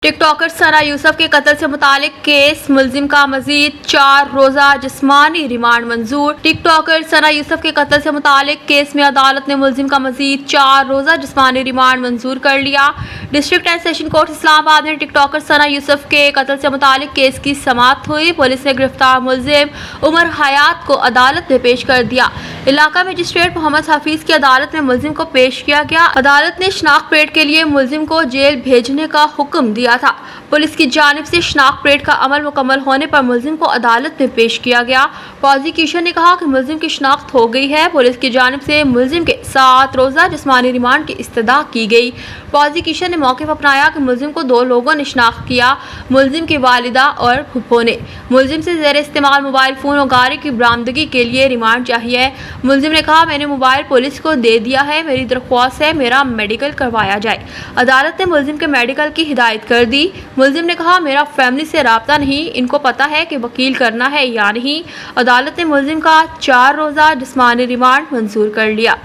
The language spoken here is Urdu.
ٹک ٹاکر ثنا یوسف کے قتل سے متعلق کیس ملزم کا مزید 4 روزہ جسمانی ریمانڈ منظور۔ ٹک ٹاکر ثنا یوسف کے قتل سے متعلق کیس میں عدالت نے ملزم کا مزید 4 روزہ جسمانی ریمانڈ منظور کر لیا۔ ڈسٹرکٹ اینڈ سیشن کورٹ اسلام آباد میں ٹک ٹاکر ثنا یوسف کے قتل سے متعلق کیس کی سماعت ہوئی۔ پولیس نے گرفتار ملزم عمر حیات کو عدالت میں پیش کر دیا۔ علاقہ مجسٹریٹ محمد حفیظ کی عدالت میں ملزم کو پیش کیا گیا۔ عدالت نے شناخت پریڈ کے لیے ملزم کو جیل بھیجنے کا حکم دیا تھا۔ پولیس کی جانب سے شناخت پریڈ کا عمل مکمل ہونے پر ملزم کو عدالت میں پیش کیا گیا۔ پروزیکیوشن نے کہا کہ ملزم کی شناخت ہو گئی ہے۔ پولیس کی جانب سے ملزم کے 7 روزہ جسمانی ریمانڈ کی استدعا کی گئی۔ پروزیکیوشن نے موقف اپنایا کہ ملزم کو 2 لوگوں نے شناخت کیا، ملزم کی والدہ اور پھپھو نے۔ ملزم سے زیر استعمال موبائل فون اور گاڑی کی برآمدگی کے لیے ریمانڈ چاہیے۔ ملزم نے کہا، میں نے موبائل پولیس کو دے دیا ہے، میری درخواست ہے میرا میڈیکل کروایا جائے۔ عدالت نے ملزم کے میڈیکل کی ہدایت کر دی۔ ملزم نے کہا، میرا فیملی سے رابطہ نہیں، ان کو پتہ ہے کہ وکیل کرنا ہے یا نہیں۔ عدالت نے ملزم کا 4 روزہ جسمانی ریمانڈ منظور کر لیا۔